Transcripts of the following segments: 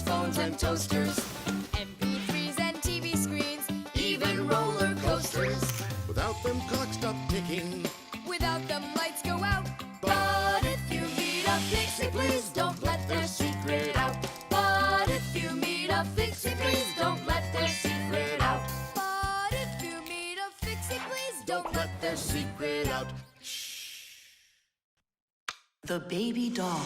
phones and toasters, MP3s and TV screens, even roller coasters. Without them, clocks stop ticking. Without them, lights go out. But if you meet a Fixie, please don't let their secret out. But if you meet a Fixie, please don't let their secret out. But if you meet a Fixie, please don't let their secret out. The baby doll.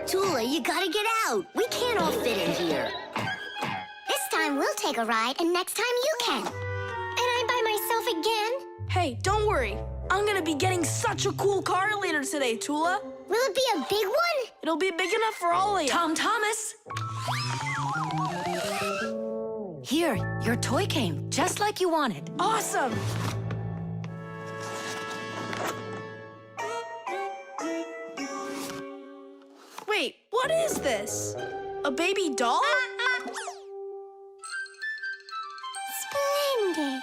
Tula, you gotta get out. We can't all fit in here. This time we'll take a ride, and next time you can. And I'm by myself again? Hey, don't worry. I'm gonna be getting such a cool car later today, Tula. Will it be a big one? It'll be big enough for all of you. Tom Thomas! Here, your toy came, just like you wanted. Awesome! Wait, what is this? A baby doll? Splendid.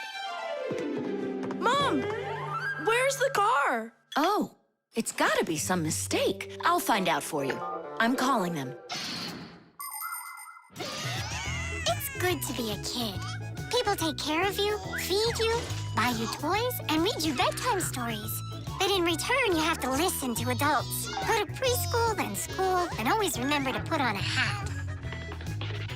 Mom, where's the car? Oh, it's gotta be some mistake. I'll find out for you. I'm calling them. It's good to be a kid. People take care of you, feed you, buy you toys, and read you bedtime stories. But in return, you have to listen to adults. Go to preschool, then school, and always remember to put on a hat.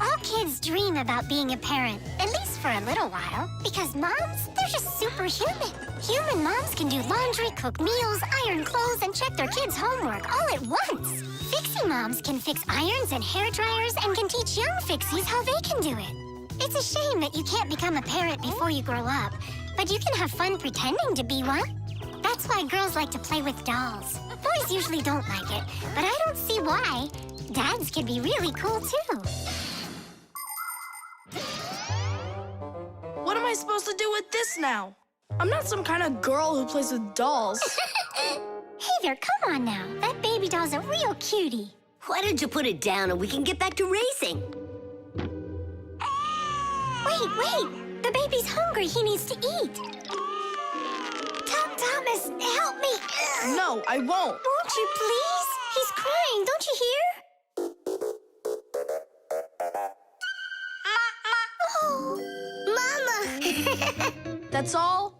All kids dream about being a parent, at least for a little while, because moms, they're just superhuman. Human moms can do laundry, cook meals, iron clothes, and check their kids' homework all at once. Fixie moms can fix irons and hair dryers and can teach young Fixies how they can do it. It's a shame that you can't become a parent before you grow up, but you can have fun pretending to be one. That's why girls like to play with dolls. Boys usually don't like it, but I don't see why. Dads can be really cool, too. What am I supposed to do with this now? I'm not some kind of girl who plays with dolls. Hey there, come on now. That baby doll's a real cutie. Why don't you put it down and we can get back to racing? Wait. The baby's hungry. He needs to eat. Thomas, help me. No, I won't. Won't you please? He's crying. Don't you hear? Oh, Mama. That's all?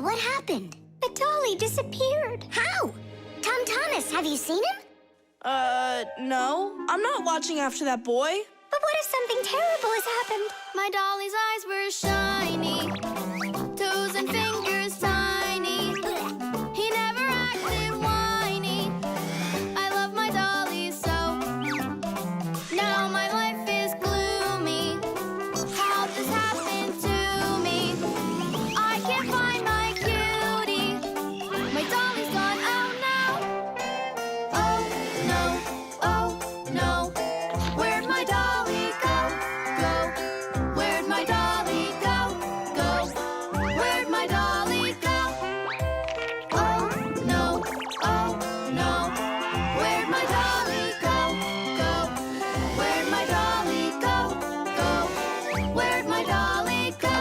What happened? The dolly disappeared. How? Tom Thomas, have you seen him? No. I'm not watching after that boy. But what if something terrible has happened? My dolly's eyes were shiny, toes and fingers tiny. He never acted whiny. I love my dolly so. Now my life is gloomy. How this happened to me? I can't find my cutie. My dolly's gone, oh no. Oh no, oh no. Where'd my dolly go? Go. Where'd my dolly go? Go. Where'd my dolly go? Oh no, oh no. Where'd my dolly go? Go. Where'd my dolly go? Go. Where'd my dolly go?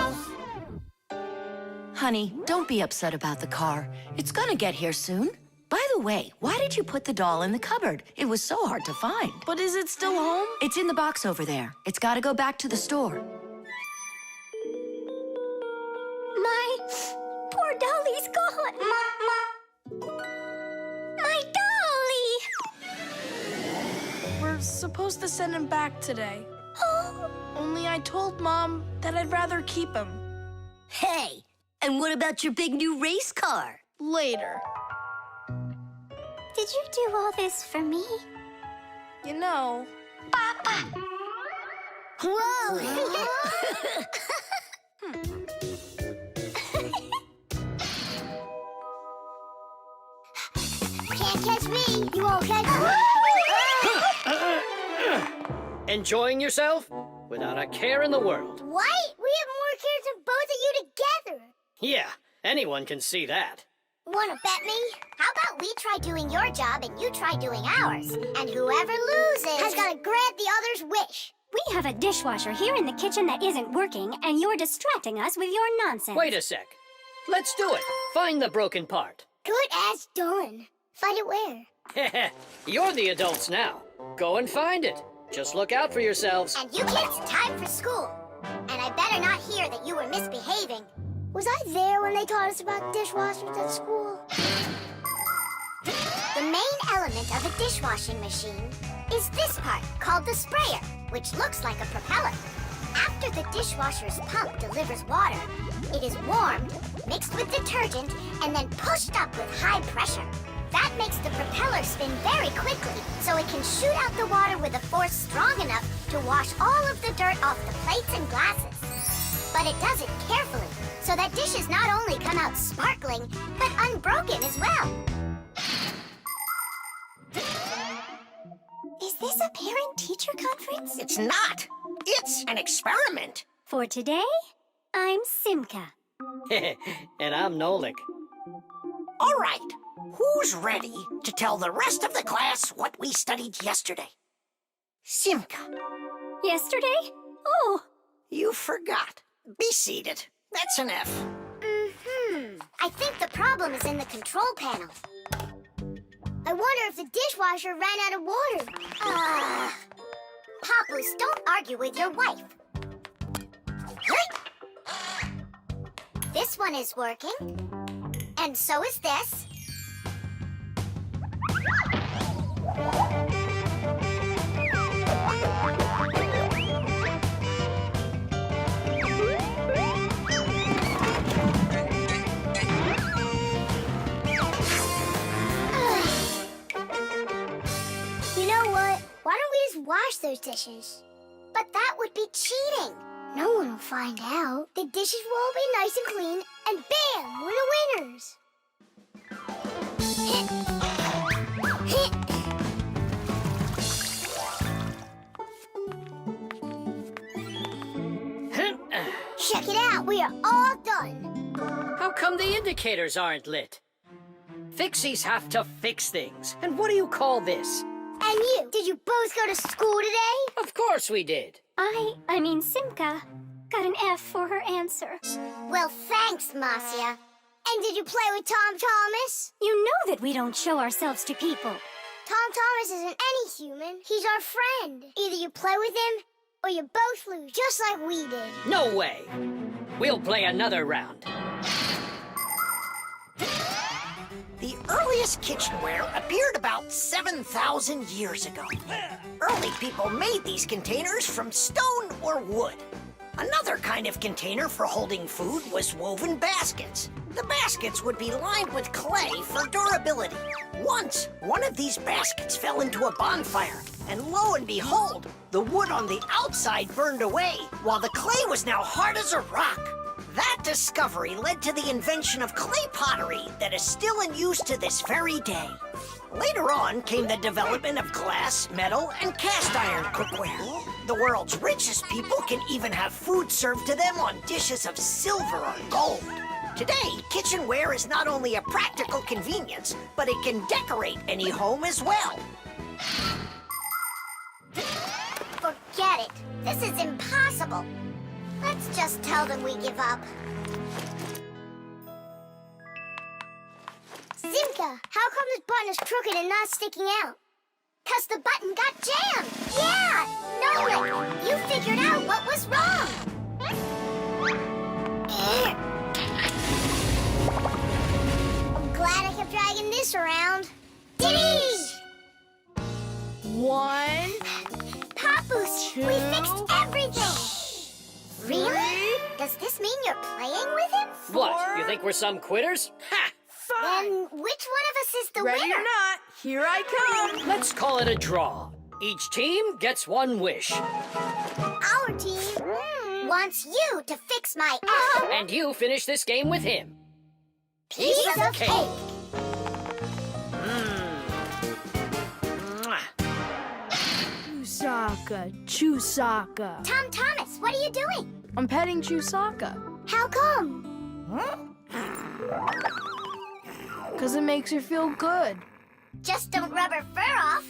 Honey, don't be upset about the car. It's gonna get here soon. By the way, why did you put the doll in the cupboard? It was so hard to find. But is it still home? It's in the box over there. It's got to go back to the store. My poor dolly's gone. My dolly! We're supposed to send him back today. Oh, Only I told Mom that I'd rather keep him. Hey, and what about your big new race car? Later. did you do all this for me? You know, Whoa! Can't catch me. You won't catch me. Enjoying yourself? Without a care in the world. What? We have more cares than both of you together. Yeah, anyone can see that. Wanna bet me? How about we try doing your job and you try doing ours? And whoever loses has got to grant the other's wish. We have a dishwasher here in the kitchen that isn't working, and you're distracting us with your nonsense. Wait a sec. Let's do it. Find the broken part. Good as done. Find it where? You're the adults now. Go and find it. Just look out for yourselves. And you kids, time for school. And I better not hear that you were misbehaving. Was I there when they taught us about dishwashers at school? The main element of a dishwashing machine is this part called the sprayer, which looks like a propeller. After the dishwasher's pump delivers water, it is warmed, mixed with detergent, and then pushed up with high pressure. That makes the propeller spin very quickly, so it can shoot out the water with a force strong enough to wash all of the dirt off the plates and glasses. But it does it carefully, so that dishes not only come out sparkling, but unbroken as well. Is this a parent-teacher conference? It's not. It's an experiment. For today, I'm Simka. And I'm Nolik. All right. Who's ready to tell the rest of the class what we studied yesterday? Simka, Yesterday? Oh, you forgot. Be seated. That's an F. I think the problem is in the control panel. I wonder if the dishwasher ran out of water. Papoose, don't argue with your wife. This one is working. And so is this. You know what? Why don't we just wash those dishes? But that would be cheating. No one will find out. The dishes will all be nice and clean, and bam, we're the winners. Check it out, we are all done. How come the indicators aren't lit? Fixies have to fix things. And what do you call this? And you, did you both go to school today? Of course we did. I mean Simka, got an F for her answer. Well, thanks, Marcia. And did you play with Tom Thomas? You know that we don't show ourselves to people. Tom Thomas isn't any human. He's our friend. Either you play with him, or you both lose, just like we did. No way. We'll play another round. The earliest kitchenware appeared about 7,000 years ago. Early people made these containers from stone or wood. Another kind of container for holding food was woven baskets. The baskets would be lined with clay for durability. Once, one of these baskets fell into a bonfire, and lo and behold, the wood on the outside burned away, while the clay was now hard as a rock. That discovery led to the invention of clay pottery that is still in use to this very day. Later on came the development of glass, metal, and cast iron cookware. The world's richest people can even have food served to them on dishes of silver or gold. Today, kitchenware is not only a practical convenience, but it can decorate any home as well. Forget it. This is impossible. Let's just tell them we give up. Simka Micah, how come this button is crooked and not sticking out? 'Cause the button got jammed. Yeah! Nolik, you figured out what was wrong. I'm glad I kept dragging this around. Diddy! 1, Papoose, 2, we fixed everything. Really? Does this mean you're playing with him? What? You think we're some quitters? Ha! Then which one of us is the Ready winner? or not, here I come. Let's call it a draw. Each team gets one wish. Our team wants you to fix my app. And you finish this game with him. Piece of cake. Mwah. Chusaka. Tom Thomas, what are you doing? I'm petting Chusaka. How come? 'Cause it makes her feel good. Just don't rub her fur off.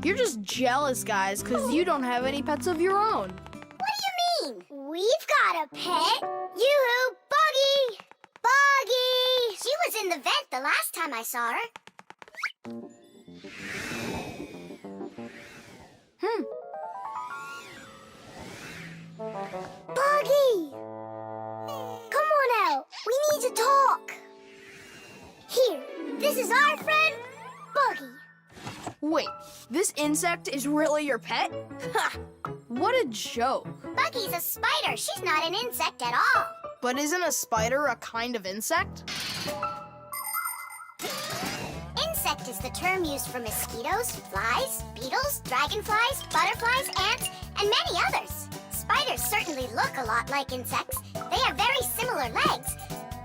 You're just jealous, guys, 'cause you don't have any pets of your own. What do you mean? We've got a pet. Yoo-hoo, Buggy! Buggy! She was in the vent the last time I saw her. Buggy! Come on out. We need to talk. Here, this is our friend, Buggy. Wait, this insect is really your pet? Ha! What a joke. Buggy's a spider. She's not an insect at all. But isn't a spider a kind of insect? Insect is the term used for mosquitoes, flies, beetles, dragonflies, butterflies, ants, and many others. Spiders certainly look a lot like insects. They have very similar legs.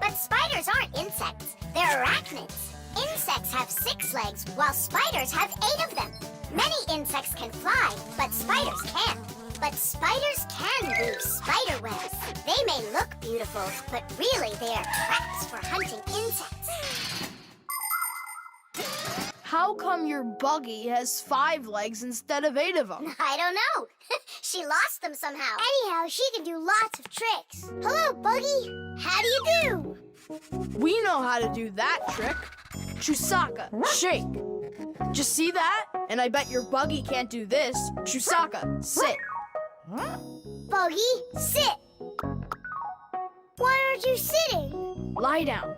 But spiders aren't insects. They're arachnids. Insects have 6 legs, while spiders have 8 of them. Many insects can fly, but spiders can't. But spiders can weave spider webs. They may look beautiful, but really they are traps for hunting insects. How come your Buggy has 5 legs instead of 8 of them? I don't know. She lost them somehow. Anyhow, she can do lots of tricks. Hello, Buggy. How do you do? We know how to do that trick. Chusaka, shake. Just see that? And I bet your Buggy can't do this. Chusaka, sit. Buggy, sit. Why aren't you sitting? Lie down.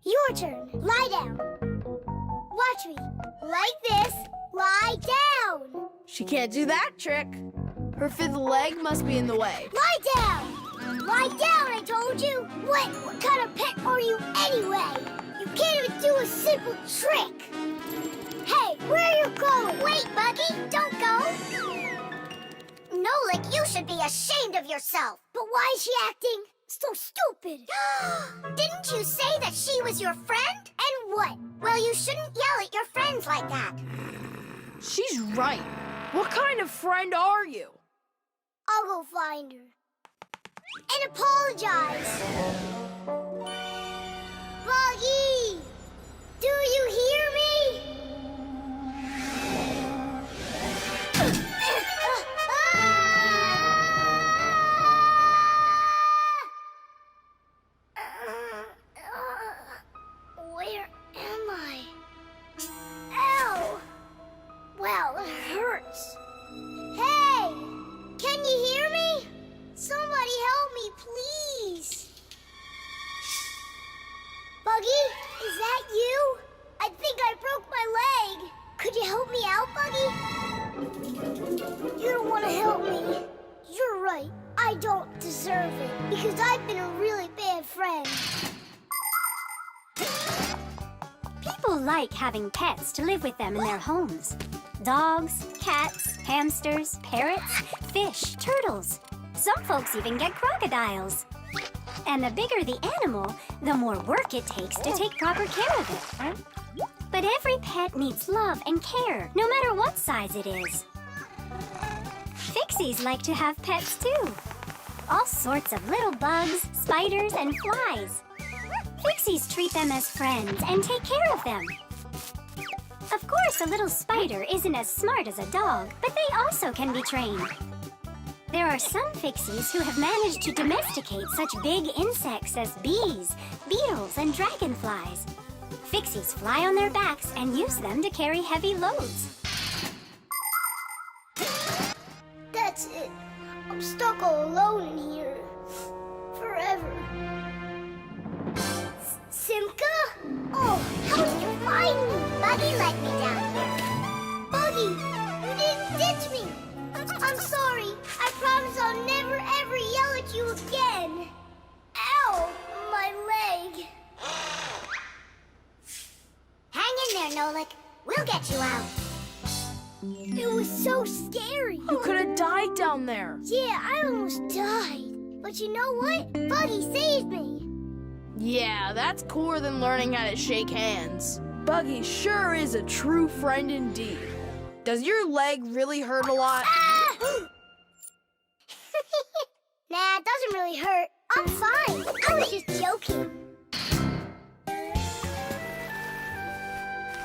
Your turn. Lie down. Watch me. Like this. Lie down. She can't do that trick. Her 5th leg must be in the way. Lie down. Lie down, I told you. What kind of pet are you anyway? You can't even do a simple trick. Hey, where are you going? Wait, Buggy, don't go. Nolik, you should be ashamed of yourself. But why is she acting so stupid? Didn't you say that she was your friend? And what? Well, you shouldn't yell at your friends like that. She's right. What kind of friend are you? I'll go find her. And apologize. Buggy! Do you hear me? Where am I? Ow! Well, it hurts. Hey! Can you hear me? Somebody help me, please. Buggy, is that you? I think I broke my leg. Could you help me out, Buggy? You don't want to help me. You're right. I don't deserve it because I've been a really bad friend. People like having pets to live with them in their homes. Dogs, cats, hamsters, parrots, fish, turtles. Some folks even get crocodiles. And the bigger the animal, the more work it takes to take proper care of it. But every pet needs love and care, no matter what size it is. Fixies like to have pets too. All sorts of little bugs, spiders, and flies. Fixies treat them as friends and take care of them. Of course, a little spider isn't as smart as a dog, but they also can be trained. There are some Fixies who have managed to domesticate such big insects as bees, beetles, and dragonflies. Fixies fly on their backs and use them to carry heavy loads. That's it. I'm stuck all alone in here. Forever. Simka? Oh, how did you find me? Buggy let me down here. Buggy, you didn't ditch me. I'm sorry. I promise I'll never ever yell at you again. Ow, my leg. Hang in there, Nolik. We'll get you out. It was so scary. You could have died down there. Yeah, I almost died. But you know what? Buggy saved me. Yeah, that's cooler than learning how to shake hands. Buggy sure is a true friend indeed. Does your leg really hurt a lot? Ah! Nah, it doesn't really hurt. I'm fine. I was just joking.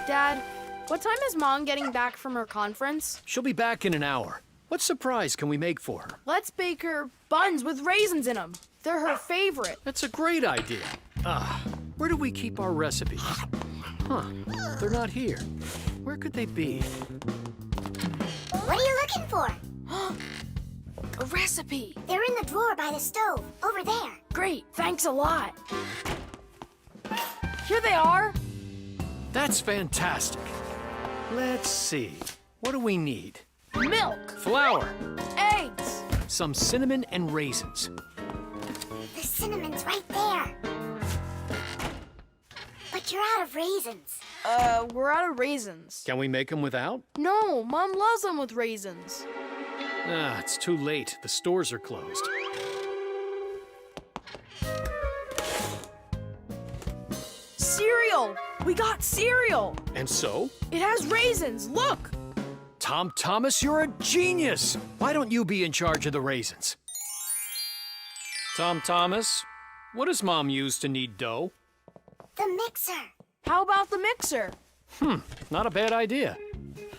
Dad, what time is Mom getting back from her conference? She'll be back in an hour. What surprise can we make for her? Let's bake her buns with raisins in them. They're her favorite. That's a great idea. Where do we keep our recipes? Huh, they're not here. Where could they be? What are you looking for? A recipe. They're in the drawer by the stove, over there. Great, thanks a lot. Here they are. That's fantastic. Let's see. What do we need? Milk, Flour, eggs. some cinnamon and raisins. The cinnamon's right there. But you're out of raisins. We're out of raisins. Can we make them without? No, Mom loves them with raisins. It's too late. The stores are closed. Cereal! We got cereal! And so? It has raisins, look! Tom Thomas, you're a genius! Why don't you be in charge of the raisins? Tom Thomas, what does Mom use to knead dough? The mixer. How about the mixer? Not a bad idea.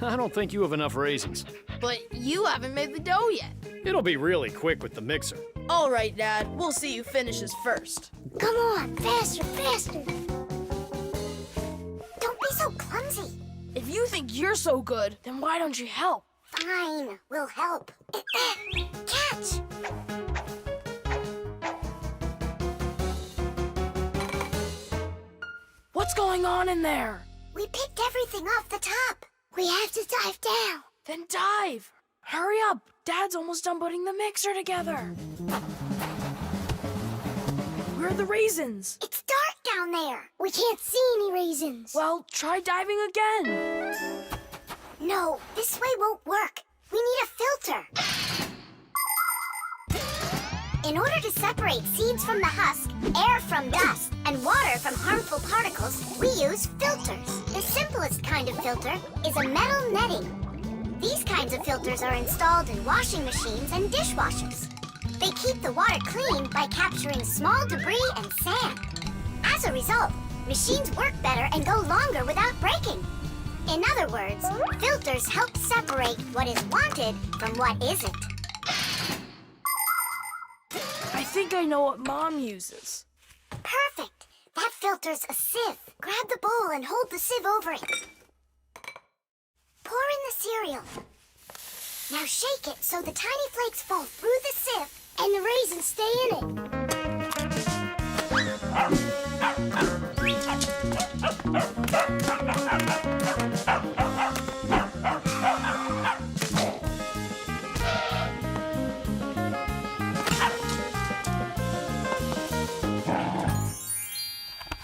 I don't think you have enough raisins. But you haven't made the dough yet. It'll be really quick with the mixer. All right, Dad, we'll see who finishes first. Come on, faster, faster. Don't be so clumsy. If you think you're so good, then why don't you help? Fine, we'll help. Catch! What's going on in there? We picked everything off the top. We have to dive down. Then dive. Hurry up. Dad's almost done putting the mixer together. Where are the raisins? It's dark down there. We can't see any raisins. Well, try diving again. No, this way won't work. We need a filter. In order to separate seeds from the husk, air from dust, and water from harmful particles, we use filters. The simplest kind of filter is a metal netting. These kinds of filters are installed in washing machines and dishwashers. They keep the water clean by capturing small debris and sand. As a result, machines work better and go longer without breaking. In other words, filters help separate what is wanted from what isn't. I think I know what Mom uses. Perfect. That filter's a sieve. Grab the bowl and hold the sieve over it. Pour in the cereal. Now shake it so the tiny flakes fall through the sieve and the raisins stay in it.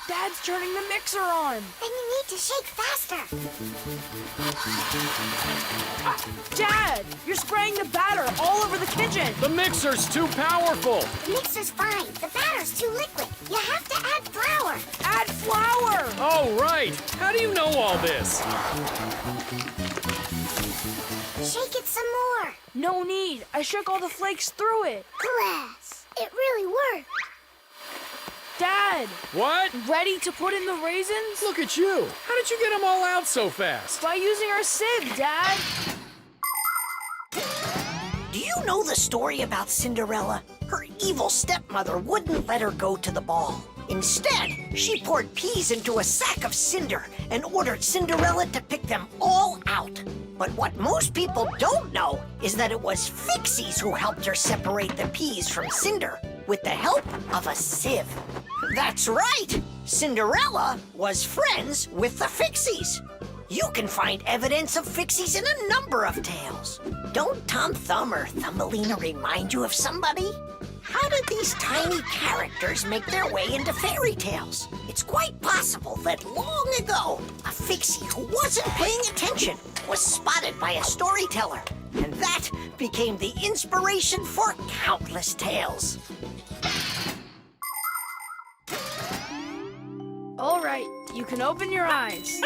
Dad's turning the mixer on. Then you need to shake faster. Dad, you're spraying the batter all over the kitchen. The mixer's too powerful! The mixer's fine. The batter's too liquid. You have to add flour. Add flour. Oh, right! How do you know all this? Shake it some more. No need. I shook all the flakes through it. Class. It really worked. Dad, What? ready to put in the raisins? Look at you! How did you get them all out so fast? By using our sieve, Dad. Do you you know the story about Cinderella? Her evil stepmother wouldn't let her go to the ball. Instead, she poured peas into a sack of cinder and ordered Cinderella to pick them all out. But what most people don't know is that it was Fixies who helped her separate the peas from cinder with the help of a sieve. That's right! Cinderella was friends with the Fixies. You can find evidence of Fixies in a number of tales. Don't Tom Thumb or Thumbelina remind you of somebody? How did these tiny characters make their way into fairy tales? It's quite possible that long ago, a Fixie who wasn't paying attention was spotted by a storyteller, and that became the inspiration for countless tales. All right, you can open your eyes.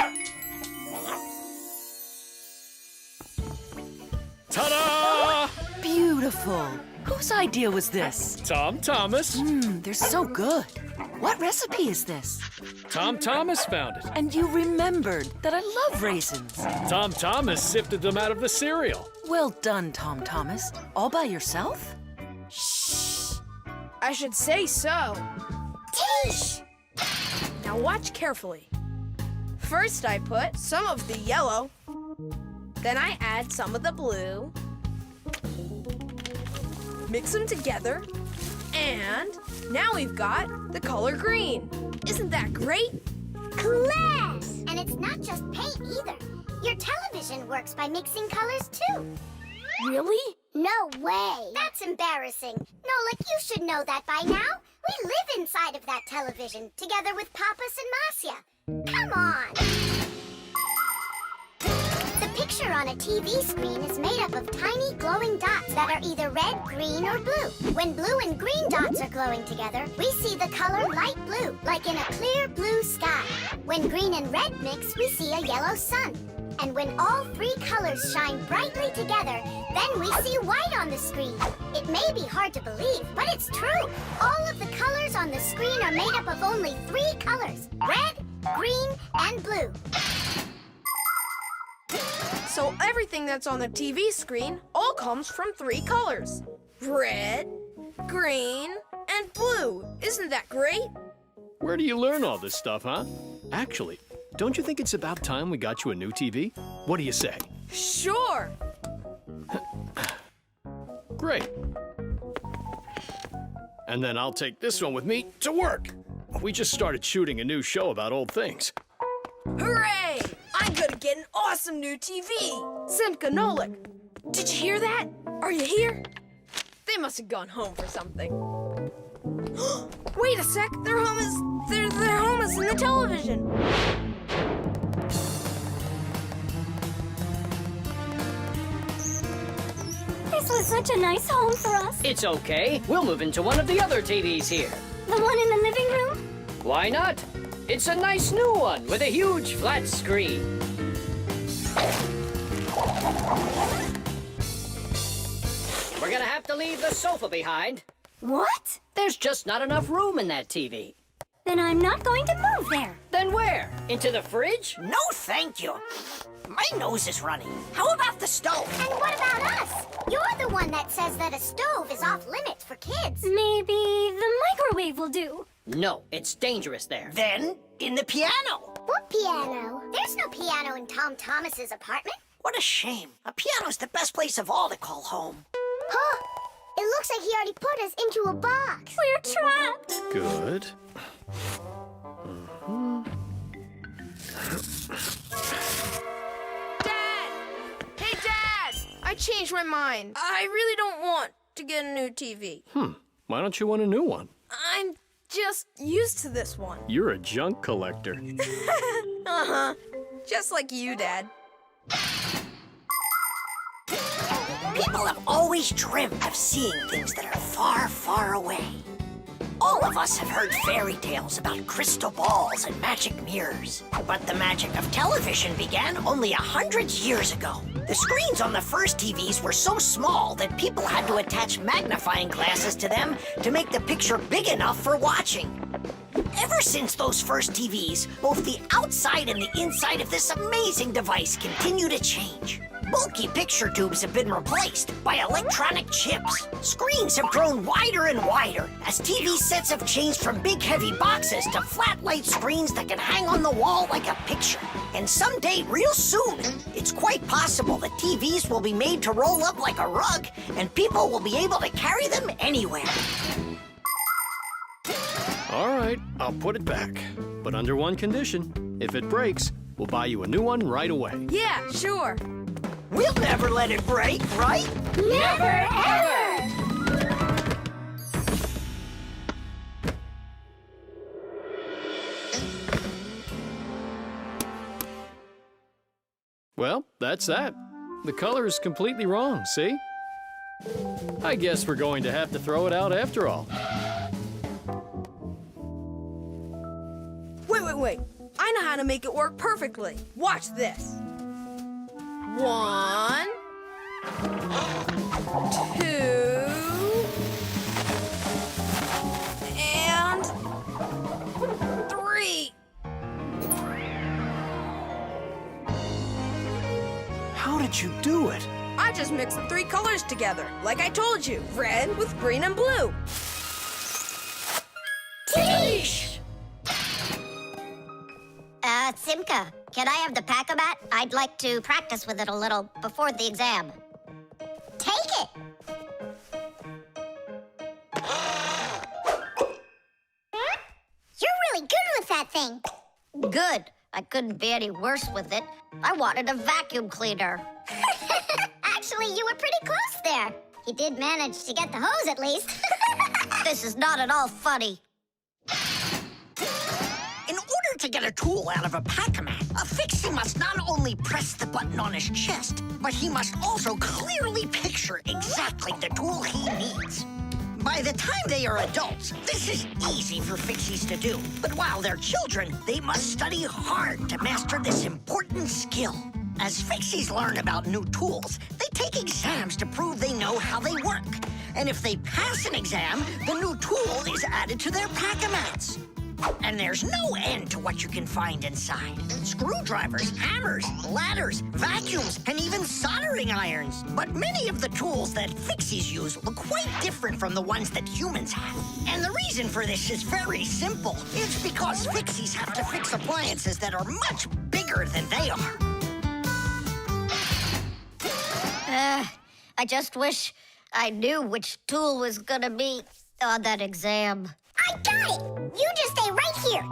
Ta-da! Beautiful. Whose idea was this? Tom Thomas. They're so good. What recipe is this? Tom Thomas found it. And you remembered that I love raisins. Tom Thomas sifted them out of the cereal. Well done, Tom Thomas. All by yourself? I should say so. Teesh! Now watch carefully. First I put some of the yellow, then I add some of the blue, mix them together, and now we've got the color green. Isn't that great? Class! And it's not just paint either. Your television works by mixing colors too. Really? No way! That's embarrassing. Nolik, you should know that by now. We live inside of that television, together with Papas and Masya. Come on! The picture on a TV screen is made up of tiny glowing dots that are either red, green, or blue. When blue and green dots are glowing together, we see the color light blue, like in a clear blue sky. When green and red mix, we see a yellow sun. And when all three colors shine brightly together, then we see white on the screen. It may be hard to believe, but it's true. All of the colors on the screen are made up of only three colors: red, green, and blue. So everything that's on the TV screen all comes from three colors: red, green, and blue. Isn't that great? Where do you learn all this stuff, huh? Actually, don't you think it's about time we got you a new TV? What do you say? Sure. Great. And then I'll take this one with me to work. We just started shooting a new show about old things. Hooray! I'm gonna get an awesome new TV. Simka and Nolik, did you hear that? Are you here? They must have gone home for something. Wait a sec, their home is in the television. This was such a nice home for us. It's okay. We'll move into one of the other TVs here. The one in the living room? Why not? It's a nice new one with a huge flat screen. We're gonna have to leave the sofa behind. What? There's just not enough room in that TV. Then I'm not going to move there. Then where? Into the fridge? No, thank you. My nose is running. How about the stove? And what about us? You're the one that says that a stove is off limits for kids. Maybe the microwave will do. No, it's dangerous there. Then, in the piano. What piano? There's no piano in Tom Thomas's apartment. What a shame. A piano's the best place of all to call home. Huh? It looks like he already put us into a box. We're trapped. Good. Dad! Hey, Dad! I changed my mind. I really don't want to get a new TV. Why don't you want a new one? I'm just used to this one. You're a junk collector. Uh-huh. Just like you, Dad. People have always dreamed of seeing things that are far, far away. All of us have heard fairy tales about crystal balls and magic mirrors. But the magic of television began only 100 years ago. The screens on the first TVs were so small that people had to attach magnifying glasses to them to make the picture big enough for watching. Ever since those first TVs, both the outside and the inside of this amazing device continue to change. bulky picture tubes have been replaced by electronic chips. Screens have grown wider and wider as TV sets have changed from big heavy boxes to flat light screens that can hang on the wall like a picture. And someday, real soon, it's quite possible that TVs will be made to roll up like a rug and people will be able to carry them anywhere. All right, I'll put it back. But under one condition. If it breaks, we'll buy you a new one right away. Yeah, sure. We'll never let it break, right? Never, ever! Well, that's that. The color is completely wrong, see? I guess we're going to have to throw it out after all. Wait. I know how to make it work perfectly. Watch this. 1, 2, and 3. How did you do it? I just mixed the 3 colors together, like I told you. Red with green and blue. Teach! Simka, can I have the pack-a-mat? I'd like to practice with it a little before the exam. Take it! You're really good with that thing. Good. I couldn't be any worse with it. I wanted a vacuum cleaner. Actually, you were pretty close there. You did manage to get the hose at least. This is not at all funny. In order to get a tool out of a pack-a-mat, a Fixie must not only press the button on his chest, but he must also clearly picture exactly the tool he needs. By the time they are adults, this is easy for Fixies to do. But while they're children, they must study hard to master this important skill. As Fixies learn about new tools, they take exams to prove they know how they work. And if they pass an exam, the new tool is added to their pack-a-mats. And there's no end to what you can find inside. Screwdrivers, hammers, ladders, vacuums, and even soldering irons. But many of the tools that Fixies use look quite different from the ones that humans have. And the reason for this is very simple. It's because Fixies have to fix appliances that are much bigger than they are. I just wish I knew which tool was gonna be on that exam. I got it! You just stay right here.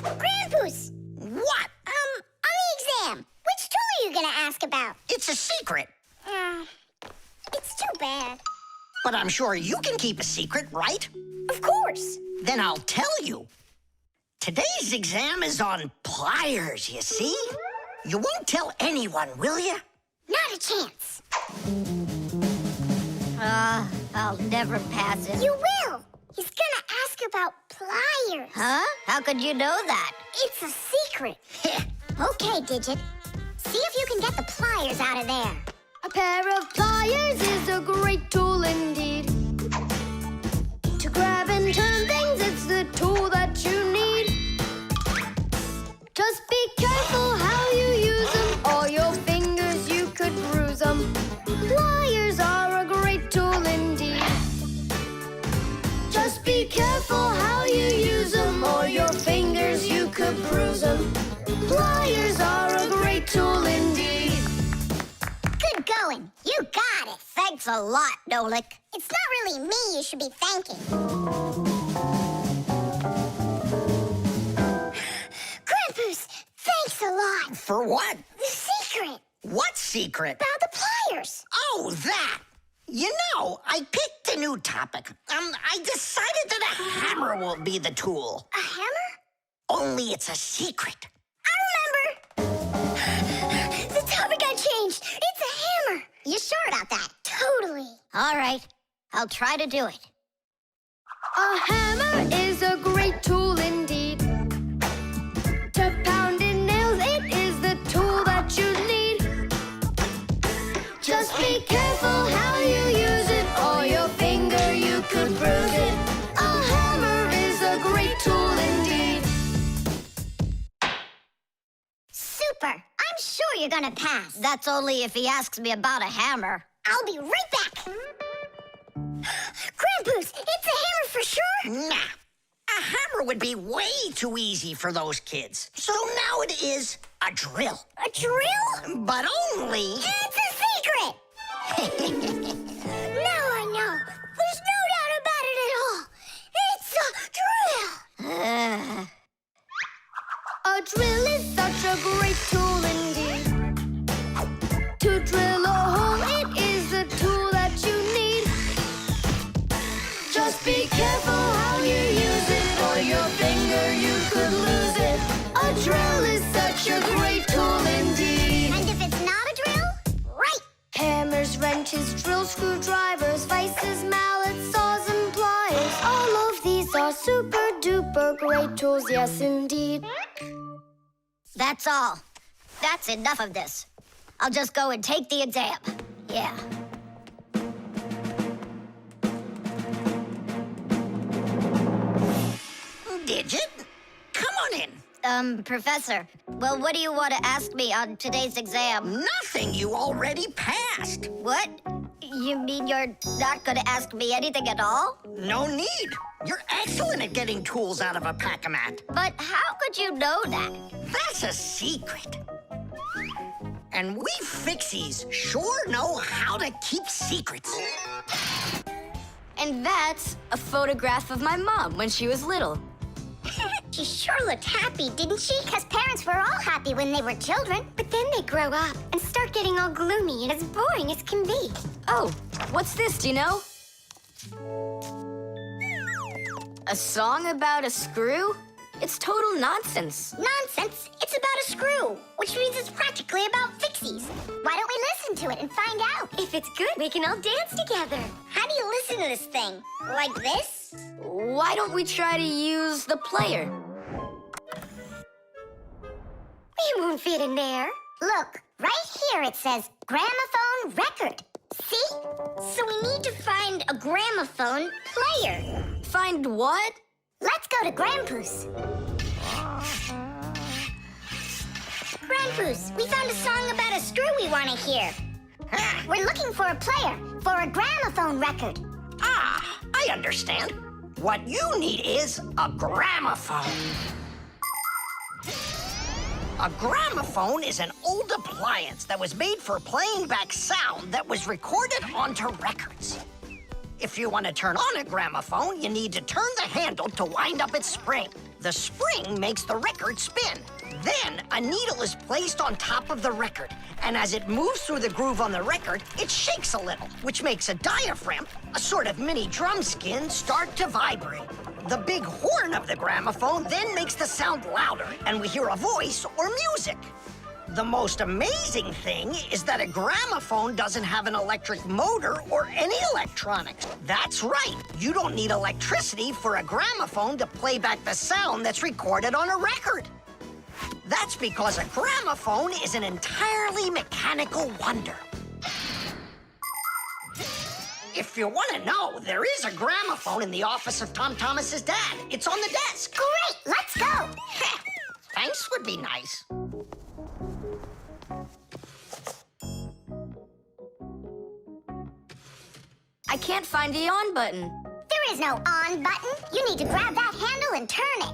Grandpoos! What? On the exam, which tool are you gonna ask about? It's a secret. It's too bad. But I'm sure you can keep a secret, right? Of course. Then I'll tell you. Today's exam is on pliers, you see? You won't tell anyone, will you? Not a chance. I'll never pass it. You will. He's gonna ask about pliers. Huh? How could you know that? It's a secret. Okay, Digit. See if you can get the pliers out of there. A pair of pliers is a great tool indeed. To grab and turn things, it's the tool that you need. Just be careful how you use them, or your fingers you could bruise them. Pliers are a great tool indeed. Just be careful how you use them, or your fingers you could bruise them. Pliers are a great tool indeed. Good going. You got it. Thanks a lot, Nolik. It's not really me you should be thanking. Grandpoos, thanks a lot. For what? The secret. What secret? About the pliers. Oh, that! You know, I picked a new topic. I decided that a hammer will be the tool. A hammer? Only it's a secret. I remember. The topic got changed. It's a hammer. You sure about that? Totally. All right. I'll try to do it. A hammer is a great tool indeed. To pound in nails, it is the tool that you need. Just be careful how you use it, or your finger you could bruise it. A hammer is a great tool indeed. gonna pass. That's only if he asks me about a hammer. I'll be right back. Grandpa's, it's a hammer for sure. Nah. A hammer would be way too easy for those kids. So now it is a drill. A drill? But only... It's a secret. Now I know. There's no doubt about it at all. It's a drill. A drill is such a great tool indeed. To drill a hole, it is a tool that you need. Just be careful how you use it, or your finger you could lose it. A drill is such a great tool indeed. And if it's not a drill, right. Hammers, wrenches, drills, screwdrivers, vices, mallets, saws, and pliers. All of these are super duper great tools, yes indeed. That's all. That's enough of this. I'll just go and take the exam. Yeah. Digit? Come on in. Professor, well, what do you want to ask me on today's exam? Nothing. You already passed. What? You mean you're not going to ask me anything at all? No need. You're excellent at getting tools out of a pack-a-mat. But how could you know that? That's a secret. And we Fixies sure know how to keep secrets. And that's a photograph of my mom when she was little. She sure looked happy, didn't she? Because parents were all happy when they were children. But then they grow up and start getting all gloomy and as boring as can be. Oh, what's this, do you know? A song about a screw? It's total nonsense. Nonsense. It's about a screw, which means it's practically about Fixies. Why don't we listen to it and find out? If it's good, we can all dance together. How do you listen to this thing? Like this? Why don't we try to use the player? We won't fit in there. Look, right here it says gramophone record. See? So we need to find a gramophone player. Find what? Let's go to Grandpa's. Grandpa's, we found a song about a screw we want to hear. We're looking for a player for a gramophone record. Ah, I understand. What you need is a gramophone. A gramophone is an old appliance that was made for playing back sound that was recorded onto records. If you want to turn on a gramophone, you need to turn the handle to wind up its spring. The spring makes the record spin. Then, a needle is placed on top of the record, and as it moves through the groove on the record, it shakes a little, which makes a diaphragm, a sort of mini drum skin, start to vibrate. The big horn of the gramophone then makes the sound louder, and we hear a voice or music. The most amazing thing is that a gramophone doesn't have an electric motor or any electronics. That's right. You don't need electricity for a gramophone to play back the sound that's recorded on a record. That's because a gramophone is an entirely mechanical wonder. If you want to know, there is a gramophone in the office of Tom Thomas's dad. It's on the desk. Great, let's go. Thanks would be nice. I can't find the on button. There is no on button. You need to grab that handle and turn it.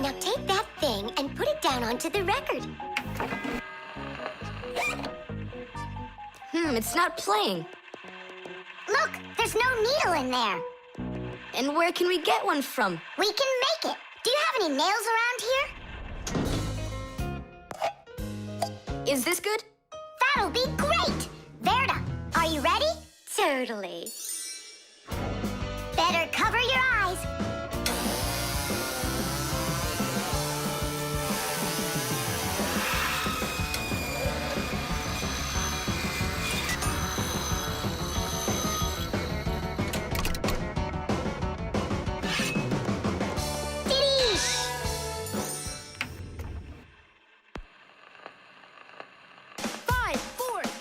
Now take that thing and put it down onto the record. It's not playing. Look, there's no needle in there. And where can we get one from? We can make it. Do you have any nails around here? Is this good? That'll be great. Verda, are you ready? Totally. Better cover your eyes.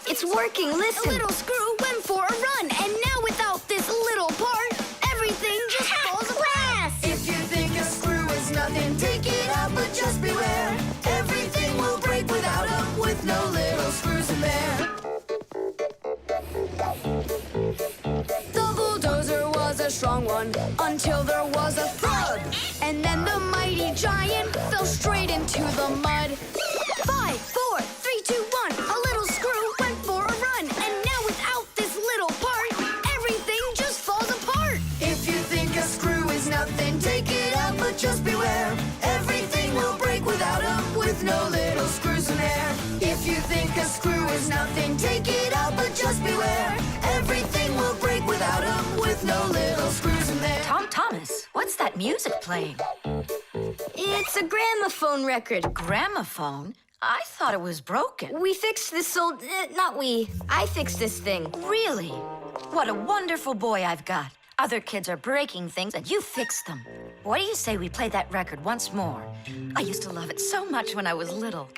It's working, listen. A little screw went for a run, and now without this little part, everything just falls apart. If you think a screw is nothing, take it out, but just beware. Everything will break another strong one, until there was a thud. And then the mighty giant fell straight into the mud. 5, 4, 3, 2, 1. A little screw went for a run. And now without this little part, everything just falls apart. If you think a screw is nothing, take it out, but just beware. Everything will break without him, with no little screws in there. If you think a screw is nothing, take it out, but just beware. Everything will break without him, with no little screws in there. Tom Thomas, what's that music playing? It's a gramophone record. Gramophone? I thought it was broken. We fixed this old... not we. I fixed this thing. Really? What a wonderful boy I've got. Other kids are breaking things and you fixed them. What do you say we play that record once more? I used to love it so much when I was little.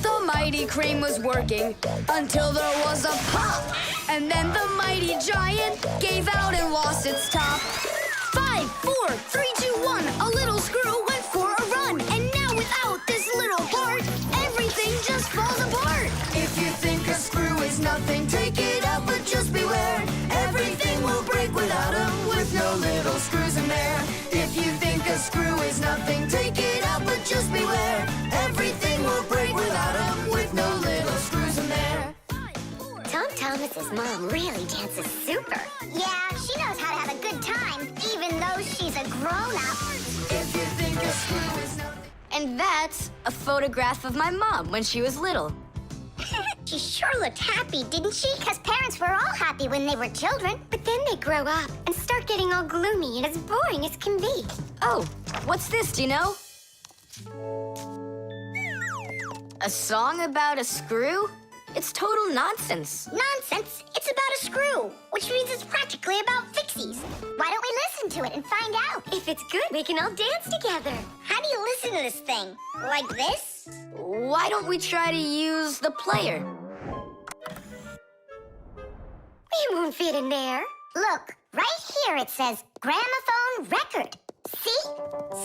The mighty crane was working until there was a pop. And then the mighty giant gave out and lost its top. 5, 4, 3, 2, 1. A little screw went for a run. And now without this little part, everything just falls apart. If you think a screw is nothing, take it out, but just beware. Everything will break without him, with no little screws in there. If you think a screw is nothing, take it out, but just beware. Everything will break without him, with no little screws in there. Tom Thomas's mom really dances super. Yeah, she knows how to have a good time, even though she's a grown-up. If you think a screw is nothing... And that's a photograph of my mom when she was little. She sure looked happy, didn't she? Because parents were all happy when they were children. But then they grow up and start getting all gloomy and as boring as can be. Oh, what's this, do you know? A song about a screw? It's total nonsense. Nonsense. It's about a screw, which means it's practically about Fixies. Why don't we listen to it and find out? If it's good, we can all dance together. How do you listen to this thing? Like this? Why don't we try to use the player? We won't fit in there. Look, right here it says gramophone record. See?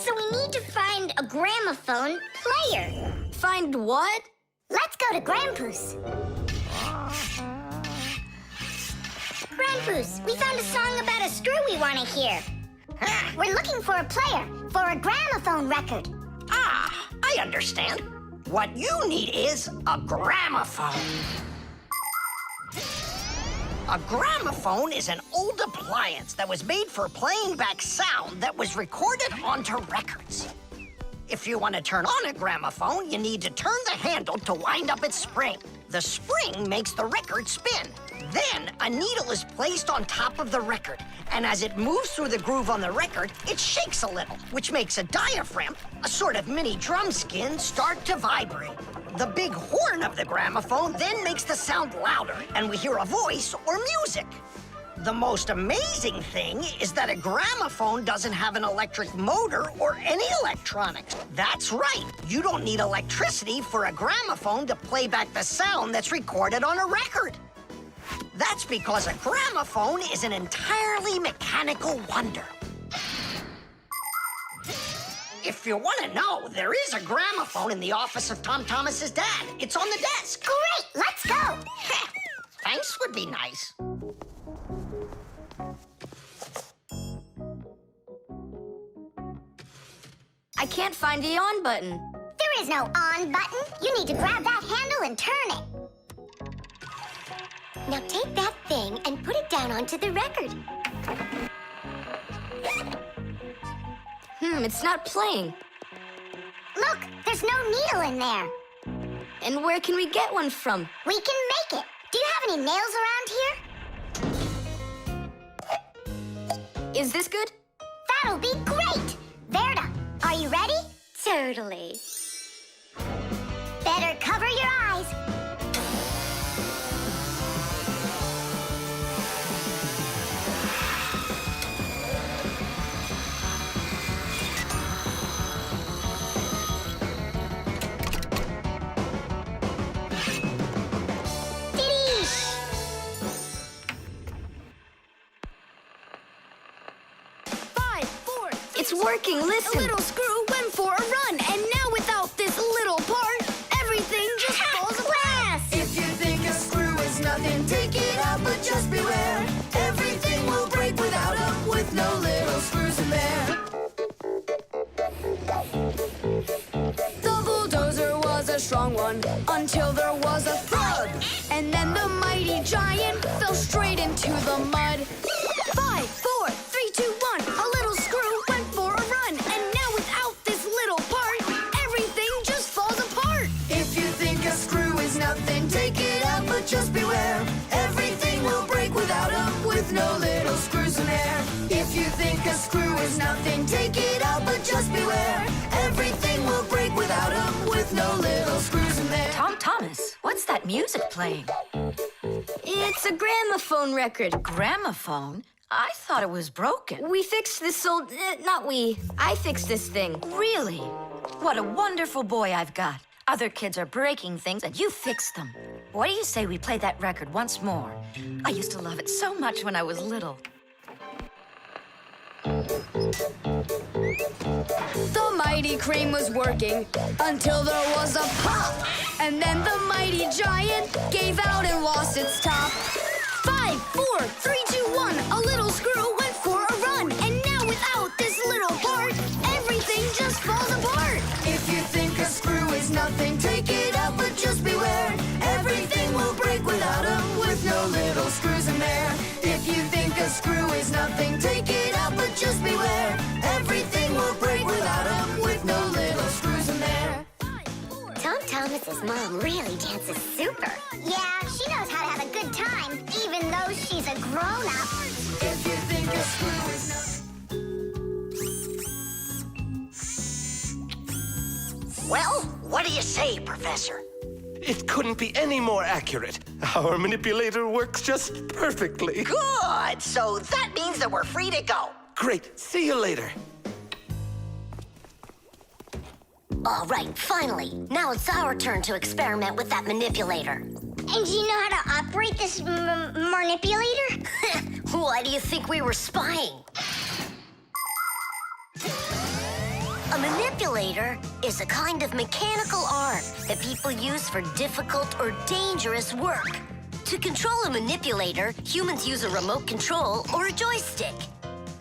So we need to find a gramophone player. Find what? Let's go to Grandpa's. Grandpa's, we found a song about a screw we want to hear. We're looking for a player for a gramophone record. Ah, I understand. What you need is a gramophone. A gramophone is an old appliance that was made for playing back sound that was recorded onto records. If you want to turn on a gramophone, you need to turn the handle to wind up its spring. The spring makes the record spin. Then a needle is placed on top of the record, and as it moves through the groove on the record, it shakes a little, which makes a diaphragm, a sort of mini drum skin, start to vibrate. The big horn of the gramophone then makes the sound louder, and we hear a voice or music. The most amazing thing is that a gramophone doesn't have an electric motor or any electronics. That's right. You don't need electricity for a gramophone to play back the sound that's recorded on a record. That's because a gramophone is an entirely mechanical wonder. If you want to know, there is a gramophone in the office of Tom Thomas's dad. It's on the desk. Great, let's go. Thanks would be nice. I can't find the on button. There is no on button. You need to grab that handle and turn it. Now take that thing and put it down onto the record. It's not playing. Look, there's no needle in there. And where can we get one from? We can make it. Do you have any nails around here? Is this good? That'll be great. Verda, are you ready? Totally. Better cover your eyes. It's working, listen. A little screw went for a run, and now without this little part, everything just falls apart. If you think a screw is nothing, take strong one, until there was a thud. And then the mighty giant fell straight into the mud. 5, 4, 3, 2, 1. A little screw went for a run. And now without this little part, everything just falls apart. If you think a screw is nothing, take it out, but just beware. Everything will break without 'em, with no little screws in there. If you think a screw is nothing, take it out, but just beware. Everything will break without 'em, with no little screws in there. Tom Thomas, what's that music playing? It's a gramophone record. Gramophone? I thought it was broken. We fixed this old... not we. I fixed this thing. Really? What a wonderful boy I've got. Other kids are breaking things and you fixed them. What do you say we play that record once more? I used to love it so much when I was little. The mighty crane was working until there was a pop. And then the mighty giant gave out and lost its top. 5, 4, 3, 2, 1. A little screw went for a run. And now without this little part, everything just falls apart. If you think a screw is nothing, take it out, but just beware. Everything will break without 'em, with no little screws in there. If you think a screw is nothing, take it out, but just beware. Everything will break without 'em, with no little screws in there. Tom Thomas's mom really dances super. Yeah, she knows how to have a good time, even though she's a grown-up. If you think a screw is nothing... Well, what do you say, Professor? It couldn't be any more accurate. Our manipulator works just perfectly. Good! So that means that we're free to go. Great. See you later. All right, finally. Now it's our turn to experiment with that manipulator. And do you know how to operate this manipulator? Why do you think we were spying? A manipulator is a kind of mechanical arm that people use for difficult or dangerous work. To control a manipulator, humans use a remote control or a joystick.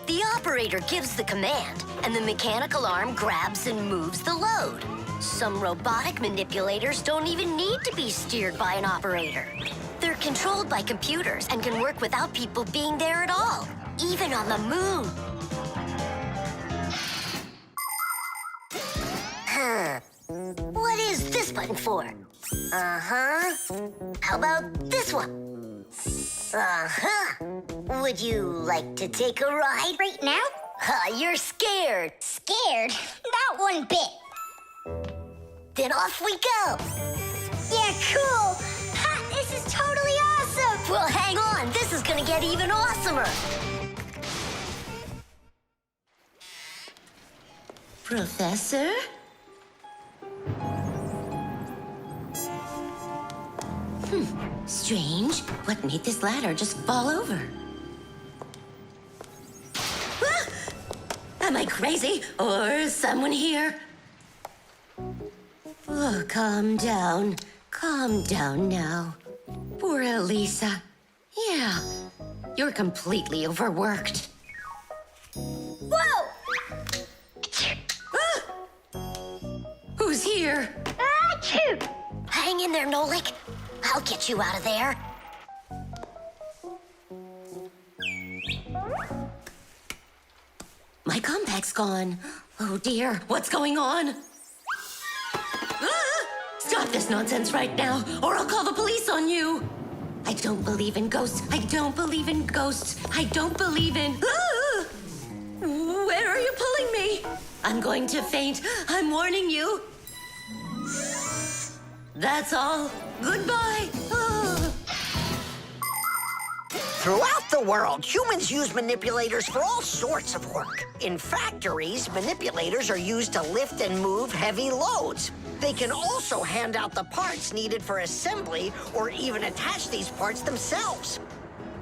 The operator gives the command, and the mechanical arm grabs and moves the load. Some robotic manipulators don't even need to be steered by an operator. They're controlled by computers and can work without people being there at all, even on the moon. What is this button for? Uh-huh. How about this one? Uh-huh. Would you like to take a ride? Right now? You're scared. Scared? Not one bit. Then off we go. Yeah, cool. Ha, this is totally awesome. Well, hang on. This is gonna get even awesomer. Professor? Strange. What made this ladder just fall over? Ah! Am I crazy? Or is someone here? Oh, calm down. Calm down now. Poor Elisa. Yeah, you're completely overworked. Whoa! Ah! Who's here? Achoo! Hang in there, Nolik. I'll get you out of there. My compact's gone. Oh dear, what's going on? Ah! Stop this nonsense right now, or I'll call the police on you. I don't believe in ghosts. I don't believe in ghosts. I don't believe in... Ah! Where are you pulling me? I'm going to faint. I'm warning you. That's all. Goodbye. Ah. Throughout the world, humans use manipulators for all sorts of work. In factories, manipulators are used to lift and move heavy loads. They can also hand out the parts needed for assembly or even attach these parts themselves.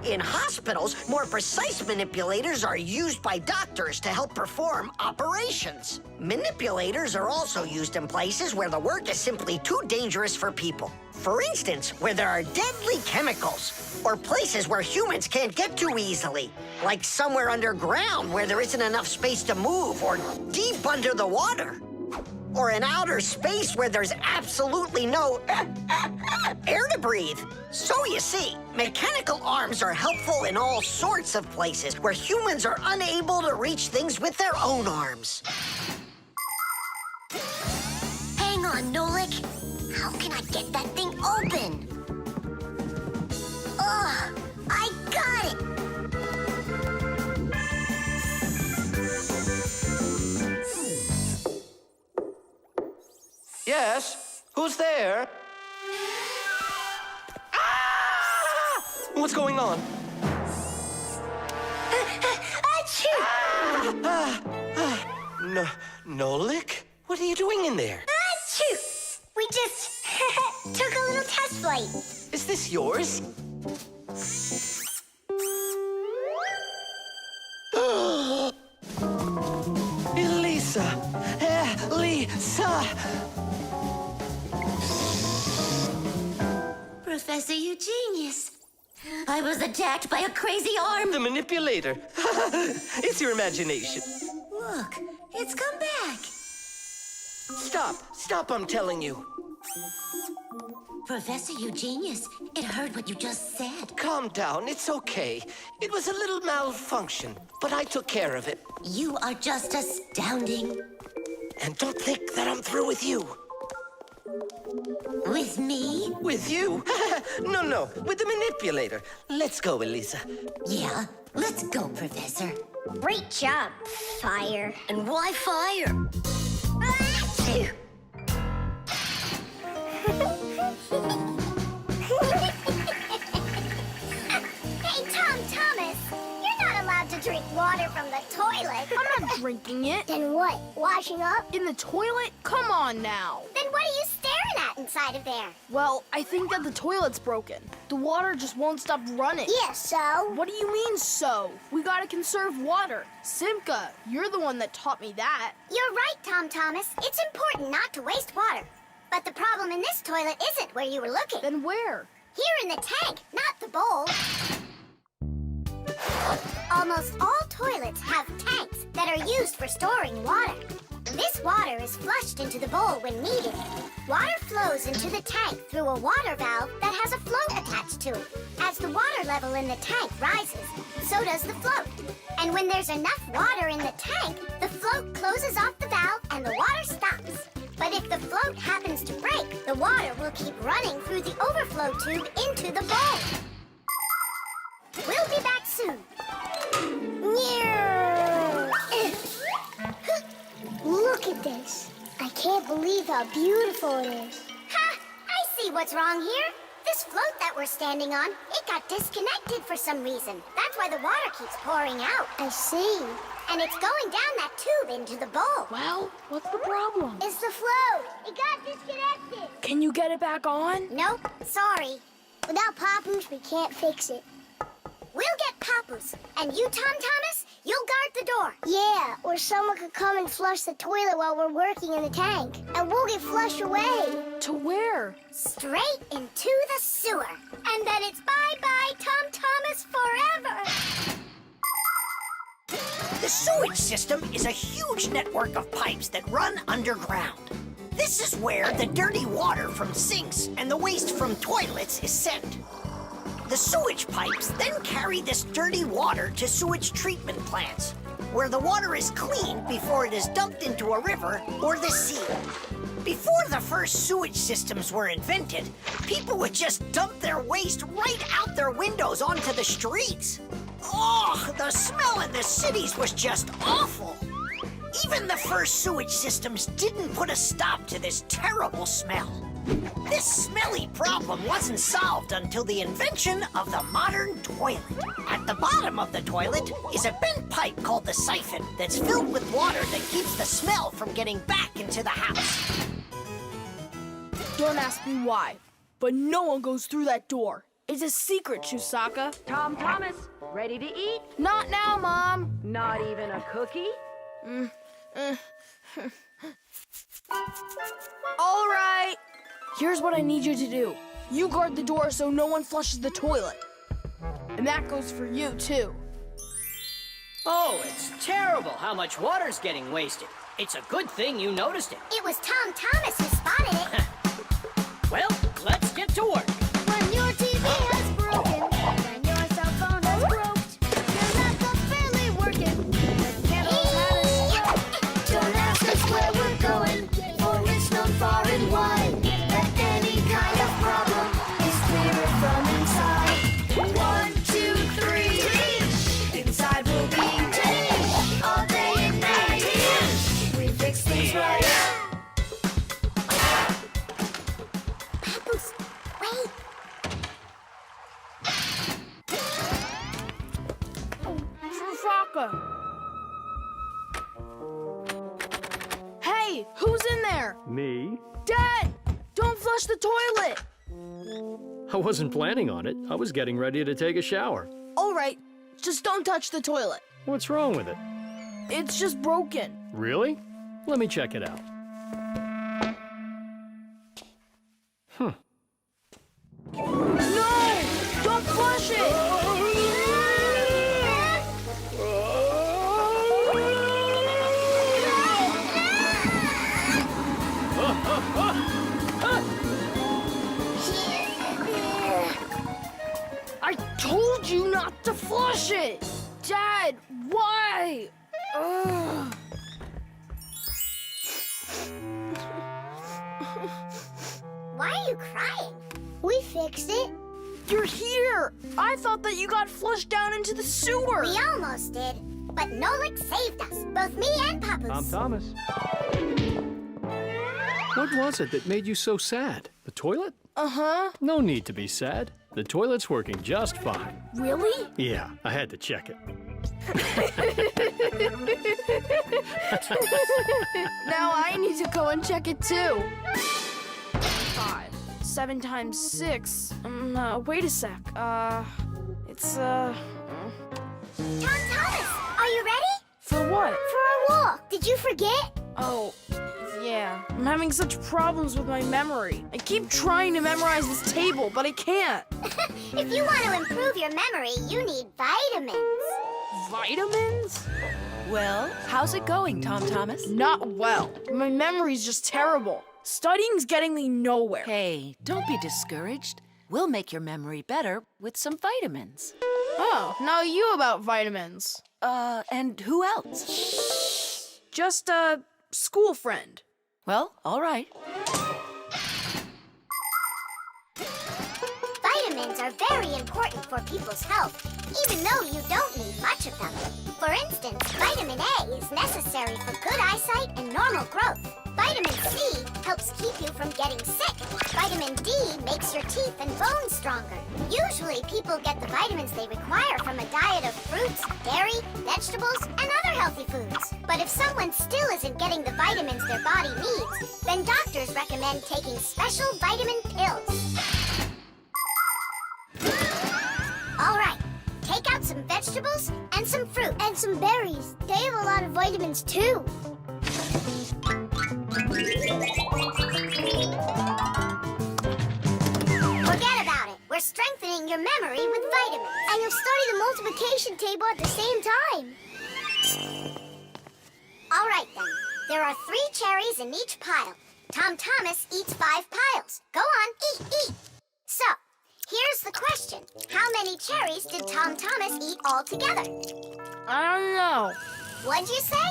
In hospitals, more precise manipulators are used by doctors to help perform operations. Manipulators are also used in places where the work is simply too dangerous for people. For instance, where there are deadly chemicals, or places where humans can't get to easily, like somewhere underground where there isn't enough space to move, or deep under the water. or in outer space where there's absolutely no air to breathe. So you see, mechanical arms are helpful in all sorts of places where humans are unable to reach things with their own arms. Hang on, Nolik. How can I get that thing open? Ugh, I got it! Yes? Who's there? Ah! What's going on? Achoo! Nolik? What are you doing in there? Achoo! We just took a little test flight. Is this yours? Elisa! Elisa! Professor, you genius. I was attacked by a crazy arm. The manipulator. It's your imagination. Look, it's come back. Stop, I'm telling you. Professor, you genius. It heard what you just said. Calm down, it's okay. It was a little malfunction, but I took care of it. You are just astounding. And don't think that I'm through with you. With me? With you? No, with the manipulator. Let's go, Elisa. Yeah, let's go, Professor. Great job, Fire. And why fire? Achoo! Hey, Tom Thomas, you're not allowed to drink water from the toilet. I'm not drinking it. Then what? Washing up? In the toilet? Come on now. Then what are you staring at inside of there? Well, I think that the toilet's broken. The water just won't stop running. Yeah, so? What do you mean, so? We gotta conserve water. Simka, you're the one that taught me that. You're right, Tom Thomas. It's important not to waste water. But the problem in this toilet isn't where you were looking. Then where? Here in the tank, not the bowl. Almost all toilets have tanks that are used for storing water. This water is flushed into the bowl when needed. Water flows into the tank through a water valve that has a float attached to it. As the water level in the tank rises, so does the float. And when there's enough water in the tank, the float closes off the valve and the water stops. But if the float happens to break, the water will keep running through the overflow tube into the bowl. We'll be back soon. Look at this. I can't believe how beautiful it is. Ha! I see what's wrong here. This float that we're standing on, it got disconnected for some reason. That's why the water keeps pouring out. I see. And it's going down that tube into the bowl. Well, what's the problem? It's the float. It got disconnected. Can you get it back on? Nope, sorry. Without Papoose, we can't fix it. We'll get Papoose. And you, Tom Thomas, you'll guard the door. Yeah, or someone could come and flush the toilet while we're working in the tank. And we'll get flushed away. To where? Straight into the sewer. And then it's bye-bye, Tom Thomas, forever. The sewage system is a huge network of pipes that run underground. This is where the dirty water from sinks and the waste from toilets is sent. The sewage pipes then carry this dirty water to sewage treatment plants, where the water is cleaned before it is dumped into a river or the sea. Before the first sewage systems were invented, people would just dump their waste right out their windows onto the streets. Oh, the smell in the cities was just awful. Even the first sewage systems didn't put a stop to this terrible smell. This smelly problem wasn't solved until the invention of the modern toilet. At the bottom of the toilet is a bent pipe called the siphon that's filled with water that keeps the smell from getting back into the house. Don't ask me why, but no one goes through that door. It's a secret, Chusaka. Tom Thomas, ready to eat? Not now, Mom. Not even a cookie? All right. Here's what I need you to do. You guard the door so no one flushes the toilet. And that goes for you, too. Oh, it's terrible how much water's getting wasted. It's a good thing you noticed it. It was Tom Thomas who spotted it. Well, let's get to work. When your TV has broken, when your cell phone has broke, your laptop barely working, the candles had a stroke. Don't ask us where we're going, for it's known far and wide that any kind of problem is clearer from inside. 1, 2, 3, inside will be all day and night. We fix things right. Papoose, wait. Shaka. Hey, who's in there? Me? Dad, don't flush the toilet. I wasn't planning on it. I was getting ready to take a shower. All right, just don't touch the toilet. What's wrong with it? It's just broken. Really? Let me check it out. No, don't flush it. I told you not to flush it! Dad, why? Ugh. Why are you crying? We fixed it. You're here! I thought that you got flushed down into the sewer! We almost did, but Nolik saved us, both me and Papoose. Thomas. What was it that made you so sad? The toilet? Uh-huh. No need to be sad. The toilet's working just fine. Really? Yeah, I had to check it. Now I need to go and check it too. 5, 7 times 6. Wait a sec. It's Tom Thomas, are you ready? For what? For our walk. Did you forget? Oh, yeah. I'm having such problems with my memory. I keep trying to memorize this table, but I can't. If you want to improve your memory, you need vitamins. Vitamins? Well, how's it going, Tom Thomas? Not well. My memory's just terrible. Studying's getting me nowhere. Hey, don't be discouraged. We'll make your memory better with some vitamins. Oh, now you about vitamins. And who else? Just a school friend. Well, all right. Vitamins are very important for people's health, even though you don't need much of them. For instance, vitamin A is necessary for good eyesight and normal growth. Vitamin C helps keep you from getting sick. Vitamin D makes your teeth and bones stronger. Usually, people get the vitamins they require from a diet of fruits, dairy, vegetables, and other healthy foods. But if someone still isn't getting the vitamins their body needs, then doctors recommend taking special vitamin pills. All right, take out some vegetables and some fruit. And some berries. They have a lot of vitamins, too. Forget about it. We're strengthening your memory with vitamins. And you'll study the multiplication table at the same time. All right, then. There are 3 cherries in each pile. Tom Thomas eats 5 piles. Go on, eat. So, here's the question. How many cherries did Tom Thomas eat all together? I don't know. What'd you say?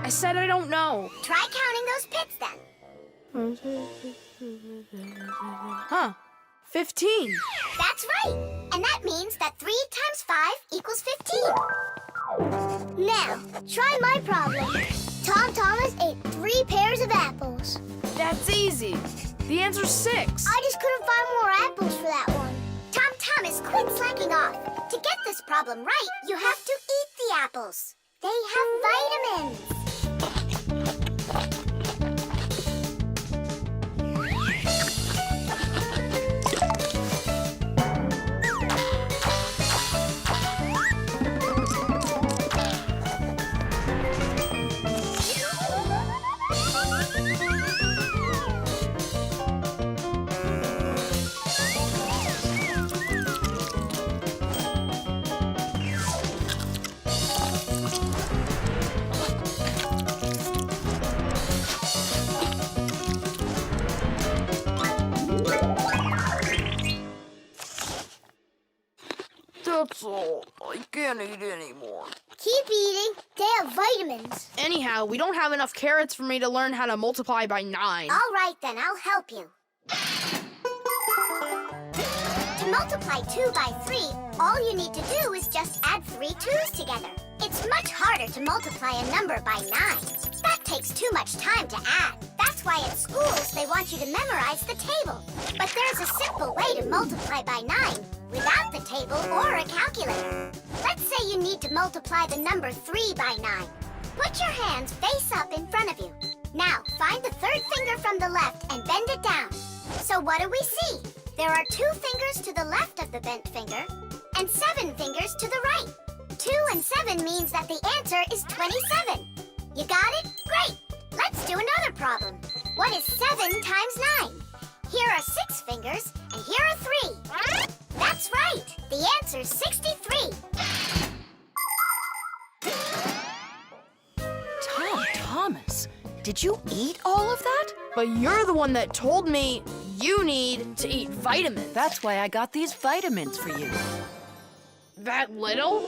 I said I don't know. Try counting those pits, then. Huh. 15. That's right. And that means that 3 times 5 equals 15. Now, try my problem. Tom Thomas ate 3 pairs of apples. That's easy. The answer's 6. I just couldn't find more apples for that one. Tom Thomas, quit slacking off. To get this problem right, you have to eat the apples. They have vitamins. That's all. I can't eat anymore. Keep eating. They have vitamins. Anyhow, we don't have enough carrots for me to learn how to multiply by 9. All right, then. I'll help you. To multiply 2 by 3, all you need to do is just add 3 2's together. It's much harder to multiply a number by 9. That takes too much time to add. That's why at schools they want you to memorize the table. But there's a simple way to multiply by 9 without the table or a calculator. Let's say you need to multiply the number 3 by 9. Put your hands face up in front of you. Now, find the third finger from the left and bend it down. So what do we see? There are 2 fingers to the left of the bent finger and 7 fingers to the right. 2 and 7 means that the answer is 27. You got it? Great! Let's do another problem. What is 7 times 9? Here are 6 fingers and here are 3. That's right! The answer is 63. Thomas, did you eat all of that? But you're the one that told me you need to eat vitamins. That's why I got these vitamins for you. That little?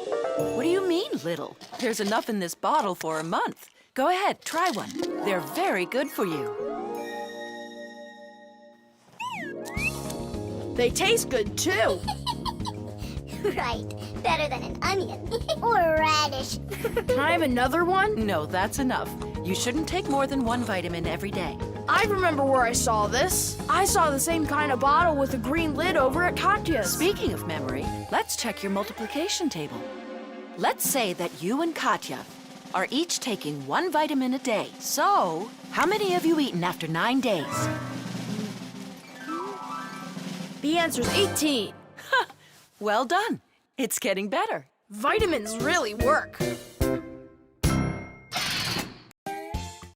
What do you mean, little? There's enough in this bottle for a month. Go ahead, try one. They're very good for you. They taste good, too. Right. Better than an onion. Or a radish. Can I have another one? No, that's enough. You shouldn't take more than 1 vitamin every day. I remember where I saw this. I saw the same kind of bottle with a green lid over at Katya's. Speaking of memory, let's check your multiplication table. Let's say that you and Katya are each taking 1 vitamin a day. So, how many have you eaten after 9 days? The answer's 18. Well done. It's getting better. Vitamins really work.